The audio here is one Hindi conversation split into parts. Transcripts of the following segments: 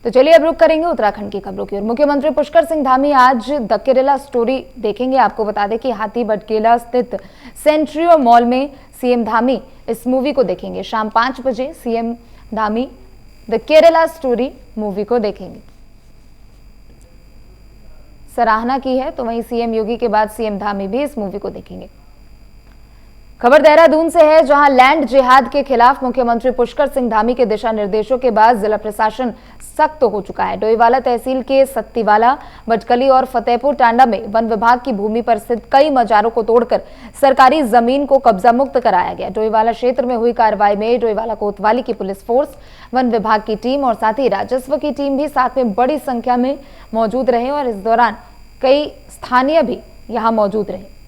तो चलिए अब रुक करेंगे उत्तराखंड की खबरों की ओर। मुख्यमंत्री पुष्कर सिंह धामी आज द केरला स्टोरी देखेंगे। आपको बता दें कि हाथी बटकेला स्थित सेंट्रियो मॉल में सीएम धामी इस मूवी को देखेंगे। शाम 5 बजे CM Dhami the Kerala story movie को देखेंगे। सराहना की है तो वहीं सीएम योगी के बाद सीएम धामी भी इस मूवी को देखेंगे। खबर देहरादून से है, जहां लैंड जिहाद के खिलाफ मुख्यमंत्री पुष्कर सिंह धामी के दिशा निर्देशों के बाद जिला प्रशासन सख्त हो चुका है। डोईवाला तहसील के सत्तीवाला, बटकली और फतेहपुर टांडा में वन विभाग की भूमि पर स्थित कई मजारों को तोड़कर सरकारी जमीन को कब्जा मुक्त कराया गया। डोईवाला क्षेत्र में हुई कार्रवाई में डोईवाला कोतवाली की पुलिस फोर्स, वन विभाग की टीम और साथ ही राजस्व की टीम भी साथ में बड़ी संख्या में मौजूद रहे और इस दौरान कई स्थानीय भी यहां मौजूद रहे।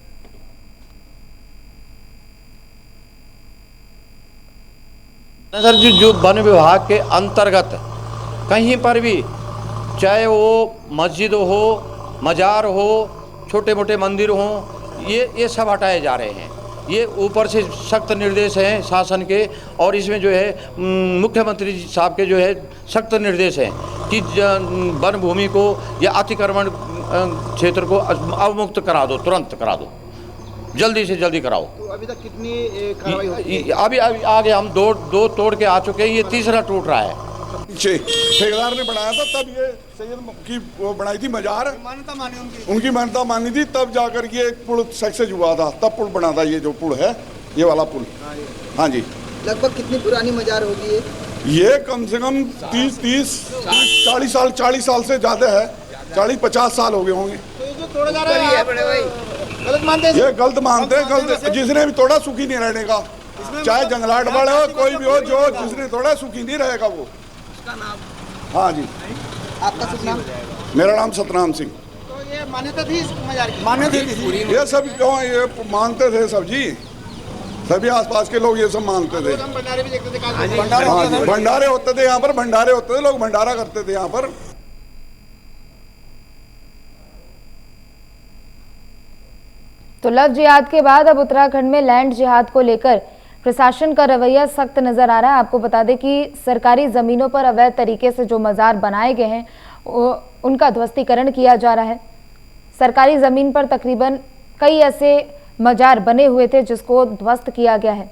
सर जो वन विभाग के अंतर्गत कहीं पर भी, चाहे वो मस्जिद हो, मजार हो, छोटे मोटे मंदिर हो, ये सब हटाए जा रहे हैं। ये ऊपर से सख्त निर्देश हैं शासन के, और इसमें जो है मुख्यमंत्री साहब के जो है सख्त निर्देश हैं कि वन भूमि को या अतिक्रमण क्षेत्र को अवमुक्त करा दो, तुरंत करा दो, जल्दी से जल्दी कराओ। तो अभी तक कितनी कार्रवाई हुई? अभी आगे हम दो तोड़ के आ चुके हैं, ये तीसरा टूट रहा है। ठेकेदार ने बनाया था, तब ये सैयद की वो बनाई थी मजार, मान्यता मानी उनकी मान्यता मानी थी, तब जाकर ये पुल सक्सेस हुआ था, तब पुल बना था। ये जो पुल है, ये वाला पुल। हाँ जी। लगभग कितनी पुरानी मजार होगी ये? कम से कम 40 साल से ज्यादा है, 40-50 साल हो गए होंगे। तो ये जो तोड़ा जा रहा है बड़े भाई, गलत मानते हैं? ये गलत मानते हैं, गलत। जिसने भी तोड़ा सुखी नहीं रहने का, चाहे जंगलाट वाले हो, कोई भी हो, जो जिसने तोड़ा सुखी नहीं रहेगा वो। उसका नाम? हाँ जी। आपका शुभ नाम? मेरा नाम सतनाम सिंह। तो ये मान्यता थी इस मजार की? मान्यता थी। ये सब क्यों ये मानते थे सब जी, सभी आसपास के लोग ये सब मानते थे। हम भंडारे भी देखते थे, भंडारे होते थे यहाँ पर, भंडारे होते थे, लोग भंडारा करते थे यहाँ पर। तो लव जिहाद के बाद अब उत्तराखंड में लैंड जिहाद को लेकर प्रशासन का रवैया सख्त नजर आ रहा है। आपको बता दें कि सरकारी जमीनों पर अवैध तरीके से जो मजार बनाए गए हैं उनका ध्वस्तीकरण किया जा रहा है। सरकारी जमीन पर तकरीबन कई ऐसे मजार बने हुए थे जिसको ध्वस्त किया गया है।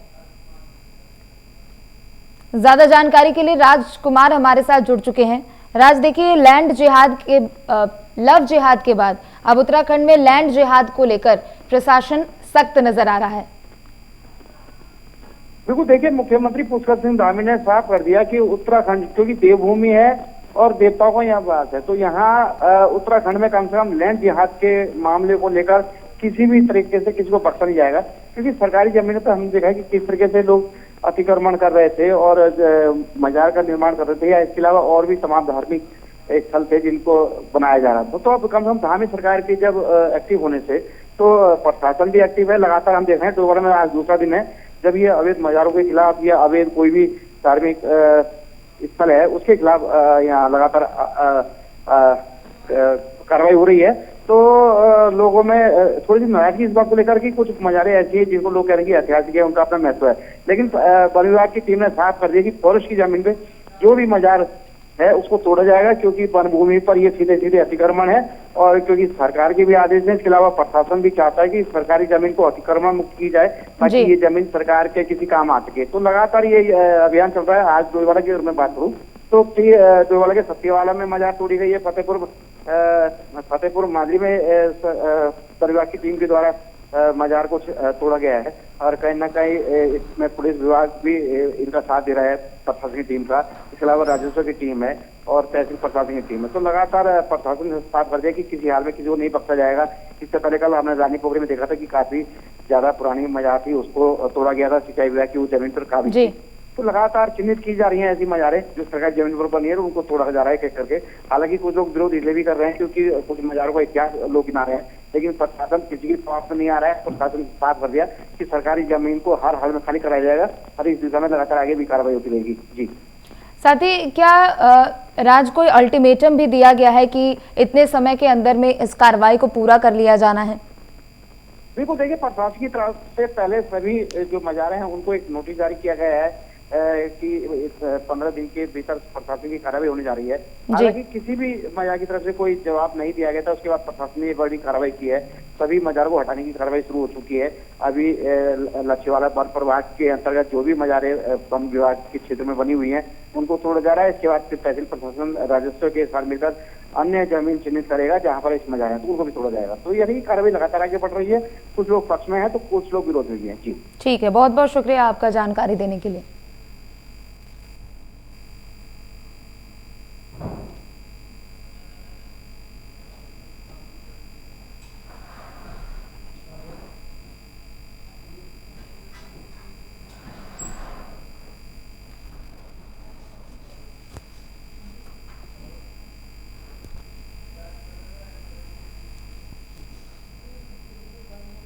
ज्यादा जानकारी के लिए राजकुमार हमारे साथ जुड़ चुके हैं। राज, देखिए, लैंड जिहाद के लव जिहाद के बाद अब उत्तराखंड में लैंड जिहाद को लेकर प्रशासन सख्त नजर आ रहा है। बिल्कुल, देखिए, मुख्यमंत्री पुष्कर सिंह धामी ने साफ कर दिया कि उत्तराखंड क्योंकि देवभूमि है और देवताओं का यहाँ वास है, तो यहाँ उत्तराखंड में कम से कम लैंड जिहाद के मामले को लेकर किसी भी तरीके से किसी को बख्शा नहीं जाएगा। क्योंकि सरकारी जमीनों पर हमने देखा है कि किस तरीके से लोग अतिक्रमण कर रहे थे और मजार का निर्माण कर रहे थे, या इसके अलावा और भी तमाम धार्मिक स्थल थे जिनको बनाया जा रहा था। तो अब कम से कम धामी सरकार की जब एक्टिव होने से तो प्रशासन भी एक्टिव है। लगातार हम देख रहे हैं, डोईवाला में आज दूसरा दिन है जब ये अवैध मजारों के खिलाफ या अवैध कोई भी धार्मिक स्थल है उसके खिलाफ यहाँ लगातार कार्रवाई हो रही है। तो लोगों में थोड़ी सी नाराजगी इस बात को लेकर कि कुछ मजारे ऐसी है जिनको लोग कह रहे हैं कि ऐतिहासिक है, उनका अपना महत्व है। लेकिन वन विभाग की टीम ने साफ कर दिया कि फॉरेस्ट की जमीन पे जो भी मजार है उसको तोड़ा जाएगा, क्योंकि वन भूमि पर ये सीधे सीधे अतिक्रमण है। और क्योंकि सरकार के भी आदेश है, इसके अलावा प्रशासन भी चाहता है कि सरकारी जमीन को अतिक्रमण मुक्त की जाए ताकि ये जमीन सरकार के किसी काम आ सके। तो लगातार ये अभियान चल रहा है। आज डोईवाला की अगर मैं बात करूँ तो डोईवाला के सत्तीवाला में मजार तोड़ी गई है, फतेहपुर मादरी में परिवार की टीम के द्वारा मजार को तोड़ा गया है। और कहीं ना कहीं इसमें पुलिस विभाग भी इनका साथ दे रहा है, प्रशासन की टीम का। इसके अलावा राजस्व की टीम है और तहसील प्रशासन की टीम है। तो लगातार प्रशासन ने साफ कर दिया कि किसी हाल में किसी को नहीं बख्शा जाएगा। इससे पहले कल हमने रानी पोखरी में देखा था कि काफी ज्यादा पुरानी मजार थी, उसको तोड़ा गया था सिंचाई विभाग की वो जमीन पर काफी थी। तो लगातार चिन्हित की जा रही हैं ऐसी मजारें जो सरकारी जमीन पर बनी है, उनको तोड़ा जा रहा है एक एक करके। हालांकि कुछ लोग विरोध इसलिए भी कर रहे हैं क्योंकि कुछ मजारों का इतिहास लोग गिना रहे हैं, लेकिन प्रशासन किसी की समाप्त नहीं आ रहा है। प्रशासन साफ कर दिया कि सरकारी जमीन को हर हाल में खाली कराया जाएगा और इस दिशा में लगातार आगे भी कार्रवाई होती रहेगी। जी, साथ ही क्या राज कोई अल्टीमेटम भी दिया गया है कि इतने समय के अंदर में इस कार्रवाई को पूरा कर लिया जाना है? बिल्कुल, देखिए, प्रशासन की तरफ से पहले सभी जो मजारे हैं उनको एक नोटिस जारी किया गया है कि 15 दिन के भीतर प्रशासन की कार्रवाई होने जा रही है। हालांकि किसी भी मजार की तरफ से कोई जवाब नहीं दिया गया था। उसके बाद प्रशासन ने एक बड़ी कार्रवाई की है। सभी मजारों को हटाने की कार्रवाई शुरू हो चुकी है। अभी लच्छीवाला वन प्रभाग के अंतर्गत जो भी मजारें वन विभाग के क्षेत्र में बनी हुई हैं उनको तोड़ा जा रहा है। इसके बाद फिर तहसील प्रशासन राजस्व के साथ मिलकर अन्य जमीन चिन्हित करेगा जहां पर इस मजार है तो उनको भी तोड़ा जाएगा। तो यही कार्रवाई लगातार आगे बढ़ रही है। कुछ लोग पक्ष में है तो कुछ लोग विरोध में भी है। जी ठीक है, बहुत बहुत शुक्रिया आपका जानकारी देने के लिए।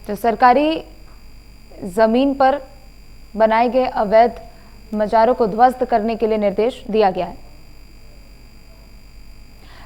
तो सरकारी जमीन पर बनाए गए अवैध मजारों को ध्वस्त करने के लिए निर्देश दिया गया है।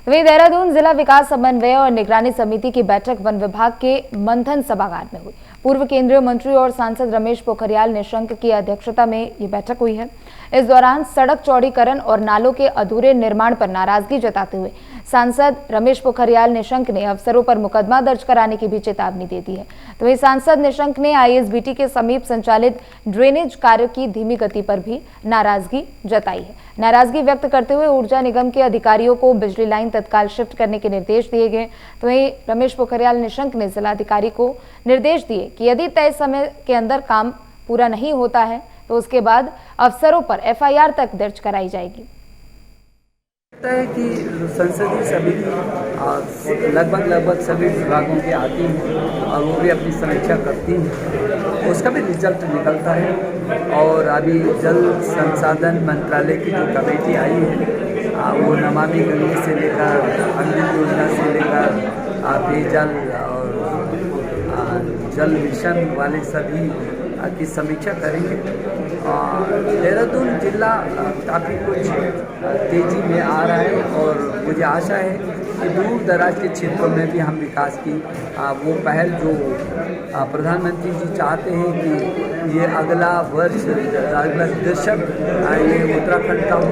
वहीं देहरादून जिला विकास समन्वय और निगरानी समिति की बैठक वन विभाग के मंथन सभागार में हुई। पूर्व केंद्रीय मंत्री और सांसद रमेश पोखरियाल निशंक की अध्यक्षता में ये बैठक हुई है। इस दौरान सड़क चौड़ीकरण और नालों के अधूरे निर्माण पर नाराजगी जताते हुए सांसद रमेश पोखरियाल निशंक ने अफसरों पर मुकदमा दर्ज कराने की भी चेतावनी दे दी है। तो वहीं सांसद निशंक ने आईएसबीटी के समीप संचालित ड्रेनेज कार्य की धीमी गति पर भी नाराजगी जताई है। नाराजगी व्यक्त करते हुए ऊर्जा निगम के अधिकारियों को बिजली लाइन तत्काल शिफ्ट करने के निर्देश दिए गए। तो वहीं रमेश पोखरियाल निशंक ने जिलाधिकारी को निर्देश दिए कि यदि तय समय के अंदर काम पूरा नहीं होता है तो उसके बाद अफसरों पर एफआईआर तक दर्ज कराई जाएगी। लगता है कि संसदीय समिति लगभग सभी विभागों की आती हैं और वो भी अपनी समीक्षा करती हैं, उसका भी रिजल्ट निकलता है। और अभी जल संसाधन मंत्रालय की जो कमेटी आई है वो नमामि गंगे से लेकर अमृत योजना से लेकर पेयजल और जल मिशन वाले सभी की समीक्षा करेंगे। देहरादून जिला काफ़ी कुछ तेज़ी में आ रहा है और मुझे आशा है कि दूर दराज के क्षेत्रों में भी हम विकास की वो पहल जो प्रधानमंत्री जी चाहते हैं कि ये अगला वर्ष अगला दशक ये उत्तराखंड का हो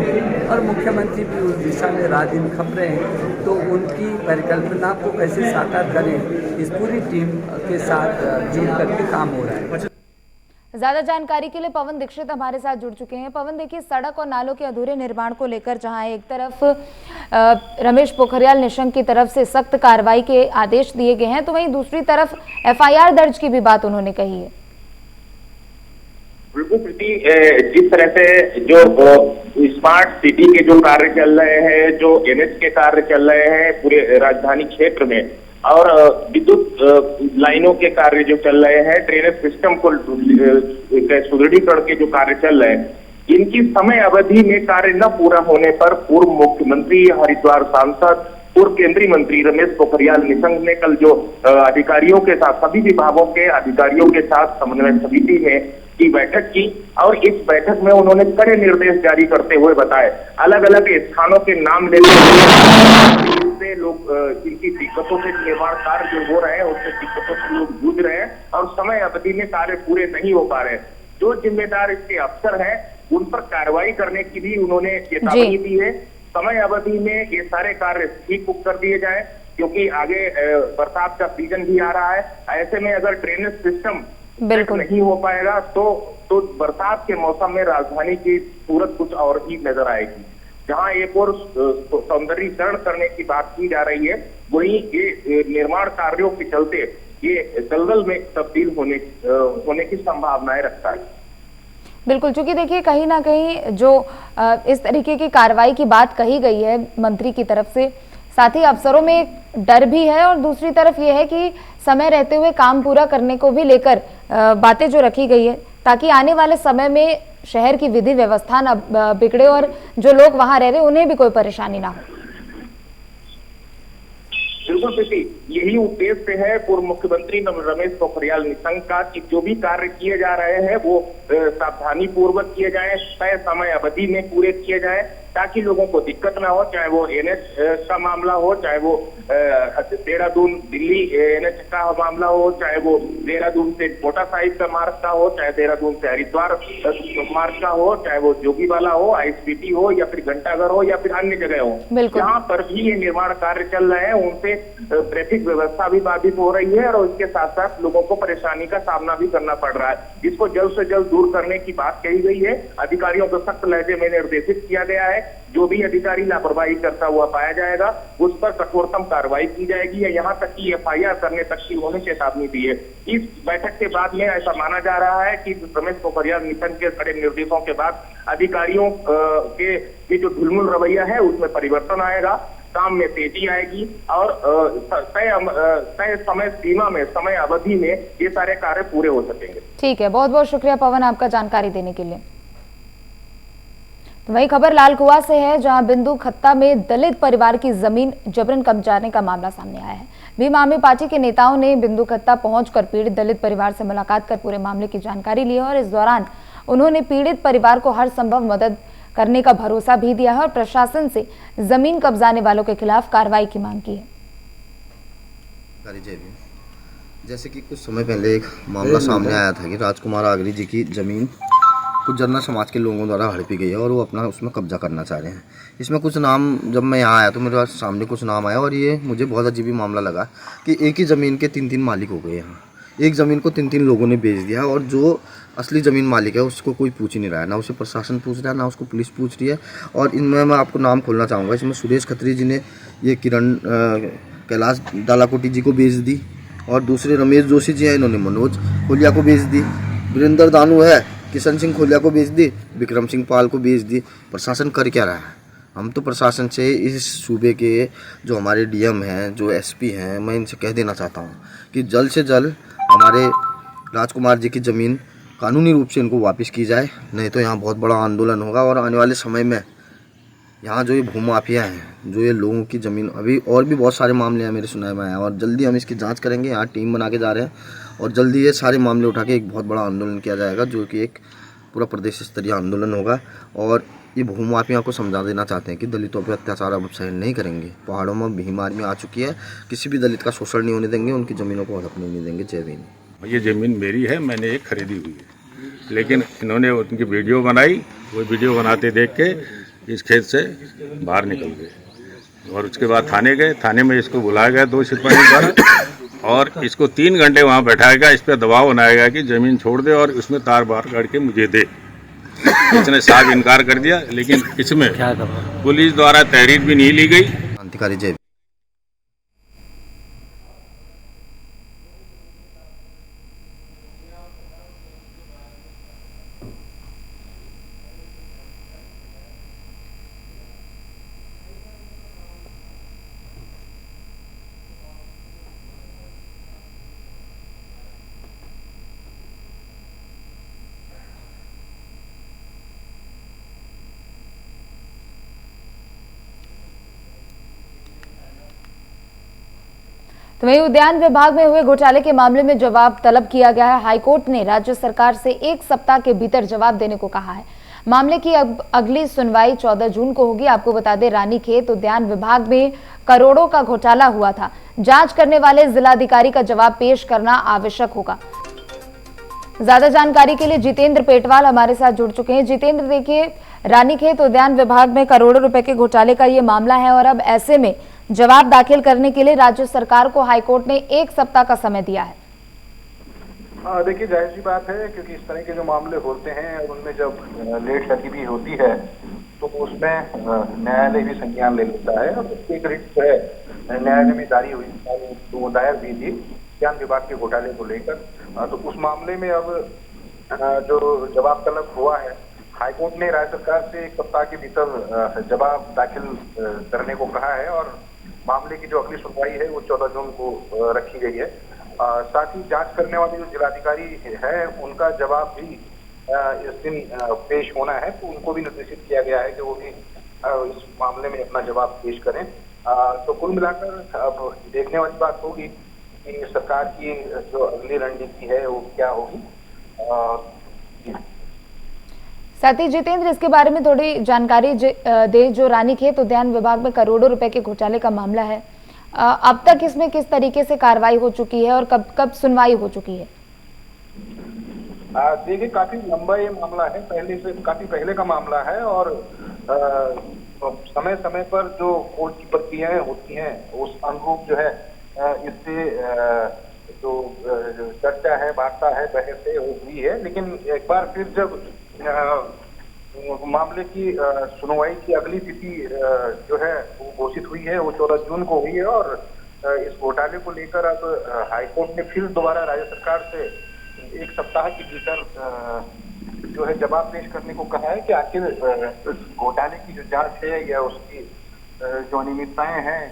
और मुख्यमंत्री भी उस दिशा में रात दिन खप रहे हैं, तो उनकी परिकल्पना को कैसे साकार करें इस पूरी टीम के साथ जुड़ करके काम हो रहा है। ज्यादा जानकारी के लिए पवन दीक्षित हमारे साथ जुड़ चुके हैं। पवन, देखिए, सड़क और नालों के अधूरे निर्माण को लेकर जहां एक तरफ रमेश पोखरियाल निशंक की तरफ से सख्त कार्रवाई के आदेश दिए गए हैं तो वहीं दूसरी तरफ एफआईआर दर्ज की भी बात उन्होंने कही है। बिल्कुल प्रीति, जिस तरह से जो स्मार्ट सिटी के जो कार्य चल रहे हैं, जो एनएच के कार्य चल रहे हैं पूरे राजधानी क्षेत्र में और विद्युत लाइनों के कार्य जो चल रहे हैं, ड्रेनेज सिस्टम को सुदृढ़ीकरण के जो कार्य चल रहे हैं, इनकी समय अवधि में कार्य न पूरा होने पर पूर्व मुख्यमंत्री, हरिद्वार सांसद, पूर्व केंद्रीय मंत्री रमेश पोखरियाल निशंक ने कल जो अधिकारियों के साथ, सभी विभागों के अधिकारियों के साथ समन्वय समिति में की बैठक की और इस बैठक में उन्होंने कड़े निर्देश जारी करते हुए बताए, अलग अलग स्थानों के नाम लेते हुए इससे लोग इनकी दिक्कतों से निर्माण कार्य जो हो रहे हैं उससे दिक्कतों से लोग जूझ रहे हैं और समय अवधि में कार्य पूरे नहीं हो पा रहे। जो जिम्मेदार इसके अफसर हैं उन पर कार्रवाई करने की भी उन्होंने चेतावनी दी है। समय अवधि में ये सारे कार्य ठीक कर दिए जाए क्योंकि आगे बरसात का सीजन भी आ रहा है। ऐसे में अगर ड्रेनेज सिस्टम बिल्कुल नहीं हो पाएगा तो बरसात के मौसम में राजधानी की सूरत कुछ और ही नजर आएगी। जहां एक और सौंदर्यीकरण करने की बात की जा रही है, वहीं ये निर्माण कार्यों के चलते ये दलदल में तब्दील होने की संभावनाएं रखता है। बिल्कुल, चूंकि देखिए कहीं ना कहीं जो इस तरीके की कार्रवाई की बात कही गई है मंत्री की तरफ से, साथ ही अफसरों में एक डर भी है और दूसरी तरफ ये है कि समय रहते हुए काम पूरा करने को भी लेकर बातें जो रखी गई है ताकि आने वाले समय में शहर की विधि व्यवस्था न बिगड़े और जो लोग वहां रह रहे उन्हें भी कोई परेशानी ना हो। बिल्कुल प्रीति, यही उद्देश्य है पूर्व मुख्यमंत्री रमेश पोखरियाल निशंक का कि जो भी कार्य किए जा रहे हैं वो सावधानी पूर्वक किए जाएं, तय समय अवधि में पूरे किए जाएं ताकि लोगों को दिक्कत ना हो, चाहे वो एनएच का मामला हो, चाहे वो देहरादून दिल्ली एनएच का मामला हो, चाहे वो देहरादून से कोटा साहिब का मार्ग का हो, चाहे देहरादून से हरिद्वार मार्ग का हो, चाहे वो जोगीवाला हो, आईएसबीटी हो, या फिर घंटाघर हो, या फिर अन्य जगह हो, जहाँ पर भी ये निर्माण कार्य चल रहे हैं उनसे ट्रैफिक व्यवस्था भी बाधित हो रही है और उसके साथ साथ लोगों को परेशानी का सामना भी करना पड़ रहा है। इसको जल्द से जल्द दूर करने की बात कही गई है। अधिकारियों को सख्त लहजे में निर्देशित किया गया है। जो भी अधिकारी लापरवाही करता हुआ पाया जाएगा उस पर कठोरतम कार्रवाई की जाएगी, या यहाँ तक कि एफआईआर करने तक की उन्होंने चेतावनी दी है। इस बैठक के बाद में ऐसा माना जा रहा है कि रमेश पोखरियाल मिशन के कड़े निर्देशों के बाद अधिकारियों के जो ढुलमुल रवैया है उसमें परिवर्तन आएगा, काम में तेजी आएगी और तय समय सीमा में, समय अवधि में ये सारे कार्य पूरे हो सकेंगे। ठीक है, बहुत बहुत शुक्रिया पवन आपका जानकारी देने के लिए। तो वही खबर लालकुआं से है, जहां बिंदु खत्ता में दलित परिवार की जमीन जबरन कब्जाने का मामला सामने आया है। भीम आर्मी पार्टी के नेताओं ने बिंदु खत्ता पहुंचकर पीड़ित दलित परिवार से मुलाकात कर पूरे मामले की जानकारी ली और इस दौरान उन्होंने पीड़ित परिवार को हर संभव मदद करने का भरोसा भी दिया है और प्रशासन से जमीन कब्जाने वालों के खिलाफ कार्रवाई की मांग की है। जैसे कि कुछ समय पहले एक मामला सामने आया था कि राजकुमार आगरी जी की जमीन कुछ जर्नल समाज के लोगों द्वारा हड़पी गई है और वो अपना उसमें कब्जा करना चाह रहे हैं। इसमें कुछ नाम, जब मैं यहाँ आया तो मेरे पास सामने कुछ नाम आया और ये मुझे बहुत अजीब मामला लगा कि एक ही ज़मीन के 3-3 मालिक हो गए यहाँ। एक ज़मीन को 3-3 लोगों ने बेच दिया और जो असली ज़मीन मालिक है उसको कोई पूछ ही नहीं रहा है, ना उसे प्रशासन पूछ रहा है, ना उसको पुलिस पूछ रही है। और इनमें मैं आपको नाम खोलना चाहूँगा। इसमें सुरेश खत्री जी ने ये किरण कैलाश डालाकोटी जी को बेच दी और दूसरे रमेश जोशी जी हैं, इन्होंने मनोज खोलिया को बेच दी। वीरेंद्र दानू है, किशन सिंह खोलिया को बेच दी, विक्रम सिंह पाल को बेच दी। प्रशासन कर क्या रहा है? हम तो प्रशासन से, इस सूबे के जो हमारे डीएम हैं, जो एसपी हैं, मैं इनसे कह देना चाहता हूँ कि जल्द से जल्द हमारे राजकुमार जी की ज़मीन कानूनी रूप से इनको वापस की जाए, नहीं तो यहाँ बहुत बड़ा आंदोलन होगा। और आने वाले समय में यहाँ जो ये भूमाफिया हैं, जो ये लोगों की ज़मीन, अभी और भी बहुत सारे मामले हैं मेरे सुनाए में आए और जल्दी हम इसकी जांच करेंगे। यहाँ टीम बना के जा रहे हैं और जल्दी ये सारे मामले उठा के एक बहुत बड़ा आंदोलन किया जाएगा, जो कि एक पूरा प्रदेश स्तरीय आंदोलन होगा। और ये भूमाफिया को समझा देना चाहते हैं कि दलितों पर अत्याचार अब सहन नहीं करेंगे। पहाड़ों में भीम आर्मी आ चुकी है, किसी भी दलित का शोषण नहीं होने देंगे, उनकी ज़मीनों को हड़पने नहीं देंगे। जय भीम। ये ज़मीन मेरी है, मैंने एक खरीदी हुई है, लेकिन इन्होंने उनकी वीडियो बनाई, वो वीडियो बनाते देख के इस खेत से बाहर निकल गए और उसके बाद थाने गए। थाने में इसको बुलाया गया 2 सिपाही द्वारा और इसको 3 घंटे वहाँ बैठाया गया। इस पर दबाव बनाया गया कि ज़मीन छोड़ दे और उसमें तार बार काट के मुझे दे। इसने साफ इनकार कर दिया, लेकिन इसमें पुलिस द्वारा तहरीर भी नहीं ली गई। क्रांतिकारी जय। तो वहीं उद्यान विभाग में हुए घोटाले के मामले में जवाब तलब किया गया है। हाईकोर्ट ने राज्य सरकार से 1 सप्ताह के भीतर जवाब देने को कहा है। मामले की अगली सुनवाई 14 जून को होगी। आपको बता दें, रानीखेत उद्यान विभाग में करोड़ों का घोटाला हुआ था। जांच करने वाले जिलाधिकारी का जवाब पेश करना आवश्यक होगा। ज्यादा जानकारी के लिए जितेंद्र पेटवाल हमारे साथ जुड़ चुके हैं। जितेंद्र, देखिए, रानीखेत उद्यान विभाग में करोड़ों रुपए के घोटाले का ये मामला है और अब ऐसे में जवाब दाखिल करने के लिए राज्य सरकार को हाईकोर्ट ने 1 सप्ताह का समय दिया है। देखिए, जाहिर सी बात है, क्योंकि इस तरह के जो मामले होते हैं उनमें जब लेट सती भी होती है तो उसमें न्यायालय भी संज्ञान ले लेता है। और एक रिट जो है न्यायालय में जारी हुई, तो दायर हुई थी उद्यान विभाग के घोटाले को लेकर। तो उस मामले में अब जो जवाब तलब हुआ है, हाईकोर्ट ने राज्य सरकार से 1 सप्ताह के भीतर जवाब दाखिल करने को कहा है और मामले की जो अगली सुनवाई है वो 14 जून को रखी गई है। साथ ही जांच करने वाले जो जिलाधिकारी है उनका जवाब भी इस दिन पेश होना है, तो उनको भी निर्देशित किया गया है कि वो भी इस मामले में अपना जवाब पेश करें। तो कुल मिलाकर अब देखने वाली बात होगी कि सरकार की जो अगली रणनीति है वो क्या होगी। साथ ही जितेंद्र, इसके बारे में थोड़ी जानकारी दे। जो रानीखेत उद्यान विभाग में करोड़ों रुपए के घोटाले का मामला है, अब तक इसमें किस तरीके से कार्रवाई हो चुकी है और कब कब सुनवाई हो चुकी है? देखिए, काफी लंबा ये मामला है, पहले से काफी पहले का मामला है और समय समय पर जो कोर्ट की प्रक्रियाएं होती हैं उस अनुरूप जो है इससे जो चर्चा है, वार्ता है, बहस है, वो हुई है। लेकिन एक बार फिर जब मामले की सुनवाई की अगली तिथि जो है वो घोषित हुई है, वो 14 जून को हुई है और इस घोटाले को लेकर अब हाईकोर्ट ने फिर दोबारा राज्य सरकार से 1 सप्ताह के भीतर जो है जवाब पेश करने को कहा है कि आखिर इस घोटाले की जो जांच है या उसकी जो अनियमितताएं हैं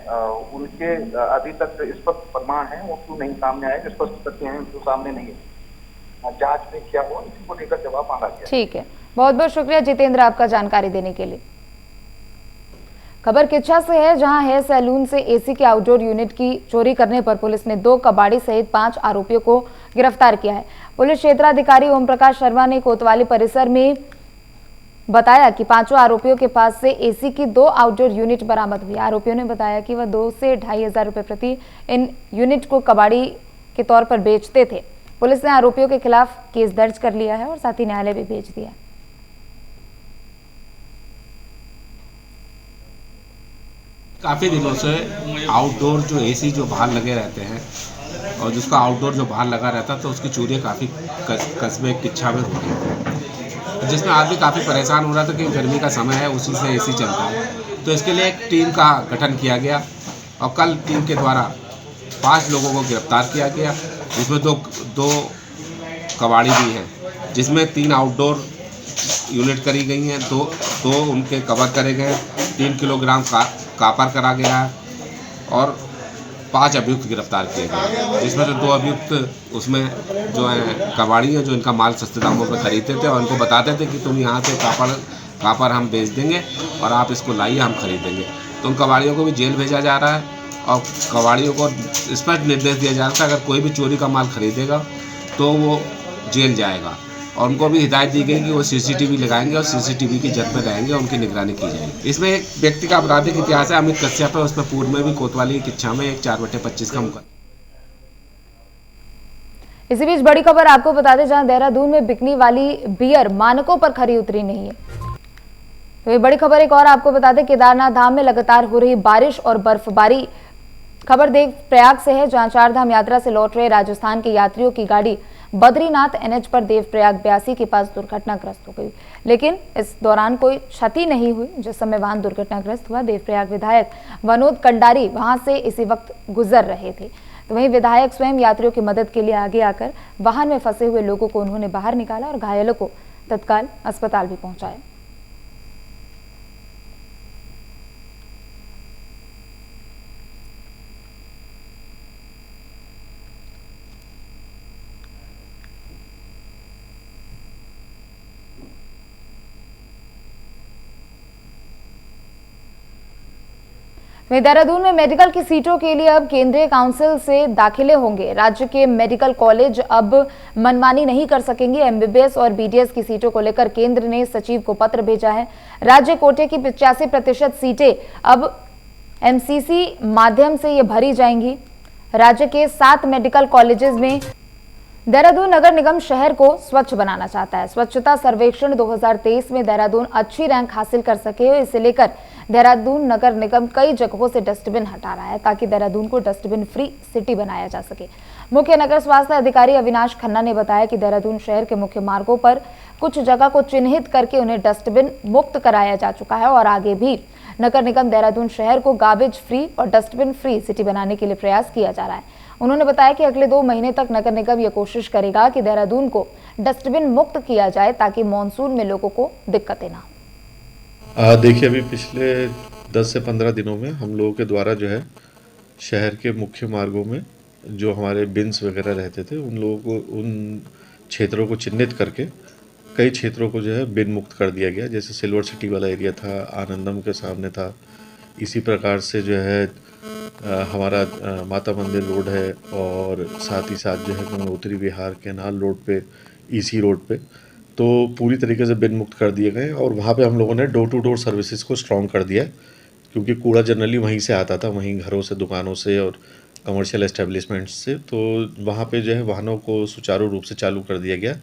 उनके अभी तक स्पष्ट प्रमाण है वो क्यों नहीं सामने आए, स्पष्ट तथ्य हैं जो सामने नहीं है, जांच में क्या हुआ इसी को लेकर जवाब मांगा गया। ठीक है, बहुत बहुत शुक्रिया जितेंद्र आपका जानकारी देने के लिए। खबर किच्छा से है, जहां हेयर सैलून से एसी के आउटडोर यूनिट की चोरी करने पर पुलिस ने 2 कबाड़ी सहित 5 आरोपियों को गिरफ्तार किया है। पुलिस क्षेत्राधिकारी ओम प्रकाश शर्मा ने कोतवाली परिसर में बताया कि 5 आरोपियों के पास से एसी की 2 आउटडोर यूनिट बरामद हुई। आरोपियों ने बताया कि वह 2 से 2,500 रुपए प्रति इन यूनिट को कबाड़ी के तौर पर बेचते थे। पुलिस ने आरोपियों के खिलाफ केस दर्ज कर लिया है और साथ ही न्यायालय भी भेज दिया है। काफ़ी दिनों से आउटडोर जो एसी जो बाहर लगे रहते हैं और जिसका आउटडोर जो बाहर लगा रहता है तो उसकी चोरियाँ काफ़ी कस्बे किच्छा में हो रही, जिसमें आदमी काफ़ी परेशान हो रहा था कि गर्मी का समय है, उसी से एसी चलता है। तो इसके लिए एक टीम का गठन किया गया और कल टीम के द्वारा 5 लोगों को गिरफ्तार किया गया, जिसमें दो कबाड़ी भी हैं, जिसमें 3 आउटडोर यूनिट करी गई हैं, दो उनके कवर करे गए, 3 किलोग्राम कापर करा गया है और 5 अभियुक्त गिरफ्तार किए गए, जिसमें से 2 अभियुक्त उसमें जो है कबाड़ी हैं जो इनका माल सस्ते दामों पर खरीदते थे और उनको बताते थे कि तुम यहाँ से कापर हम बेच देंगे और आप इसको लाइए, हम खरीदेंगे। तो उन कबाड़ियों को भी जेल भेजा जा रहा है और कबाड़ियों को स्पष्ट निर्देश दिया जा रहा है अगर कोई भी चोरी का माल खरीदेगा तो वो जेल जाएगा और उनको भी हिदायत दी गई कि वो सीसीटीवी लगाएंगे और सीसीटीवी की जद में रहेंगे, उनकी निगरानी की जाएगी। इसमें एक व्यक्ति का आपराधिक इतिहास है, अमित कश्यप है, उसमें पूर्व में भी कोतवाली की किच्छा में एक 4/25 का मुकदमा। इसी बीच बड़ी खबर आपको बता दें, जहां देहरादून में बिकने वाली बियर मानकों पर खरी उतरी नहीं है। तो ये बड़ी खबर एक और आपको बता दें, केदारनाथ धाम में लगातार हो रही बारिश और बर्फबारी। खबर देव प्रयाग से है, जहां 4 धाम यात्रा से लौट रहे राजस्थान के यात्रियों की गाड़ी बद्रीनाथ एनएच पर देवप्रयाग 82 के पास दुर्घटनाग्रस्त हो गई, लेकिन इस दौरान कोई क्षति नहीं हुई। जिस समय वाहन दुर्घटनाग्रस्त हुआ, देवप्रयाग विधायक विनोद कंडारी वहां से इसी वक्त गुजर रहे थे। तो वहीं विधायक स्वयं यात्रियों की मदद के लिए आगे आकर वाहन में फंसे हुए लोगों को उन्होंने बाहर निकाला और घायलों को तत्काल अस्पताल भी पहुंचाया। देहरादून में मेडिकल की सीटों के लिए अब केंद्रीय काउंसिल से दाखिले होंगे। राज्य के मेडिकल कॉलेज अब मनमानी नहीं कर सकेंगे। एमबीबीएस और बीडीएस की सीटों को लेकर केंद्र ने सचिव को पत्र भेजा है। राज्य कोटे की 85% सीटें अब एमसीसी माध्यम से ये भरी जाएंगी। राज्य के 7 मेडिकल कॉलेजेस में देहरादून नगर निगम शहर को स्वच्छ बनाना चाहता है। स्वच्छता सर्वेक्षण 2023 में देहरादून अच्छी रैंक हासिल कर सके, इसे लेकर देहरादून नगर निगम कई जगहों से डस्टबिन हटा रहा है ताकि देहरादून को डस्टबिन फ्री सिटी बनाया जा सके। मुख्य नगर स्वास्थ्य अधिकारी अविनाश खन्ना ने बताया कि देहरादून शहर के मुख्य मार्गों पर कुछ जगह को चिन्हित करके उन्हें डस्टबिन मुक्त कराया जा चुका है और आगे भी नगर निगम देहरादून शहर को गार्बेज फ्री और डस्टबिन फ्री सिटी बनाने के लिए प्रयास किया जा रहा है। उन्होंने बताया कि अगले 2 महीने तक नगर निगम ये कोशिश करेगा कि देहरादून को डस्टबिन मुक्त किया जाए ताकि मॉनसून में लोगों को दिक्कतें ना हो। देखिए, अभी पिछले 10 से 15 दिनों में हम लोगों के द्वारा जो है शहर के मुख्य मार्गों में जो हमारे बिन्स वगैरह रहते थे उन लोगों को, उन क्षेत्रों को चिन्हित करके कई क्षेत्रों को जो है बिन मुक्त कर दिया गया। जैसे सिल्वर सिटी वाला एरिया था, आनंदम के सामने था, इसी प्रकार से जो है हमारा माता मंदिर रोड है और साथ ही साथ जो है गंगोत्री विहार कैनाल रोड पे, ईसी रोड पे, तो पूरी तरीके से बिन मुक्त कर दिए गए और वहाँ पे हम लोगों ने डोर टू डोर सर्विसेज को स्ट्रॉन्ग कर दिया है, क्योंकि कूड़ा जनरली वहीं से आता था, वहीं घरों से, दुकानों से और कमर्शियल एस्टेब्लिशमेंट्स से। तो वहाँ पे जो है वाहनों को सुचारू रूप से चालू कर दिया गया,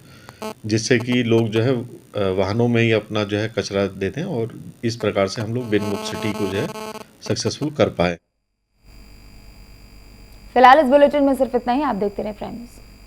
जिससे कि लोग जो है वाहनों में ही अपना जो है कचरा देते हैं और इस प्रकार से हम लोग बिन मुक्त सिटी को जो है सक्सेसफुल कर पाए। फिलहाल इस बुलेटिन में सिर्फ इतना ही। आप देखते रहे प्राइम न्यूज़।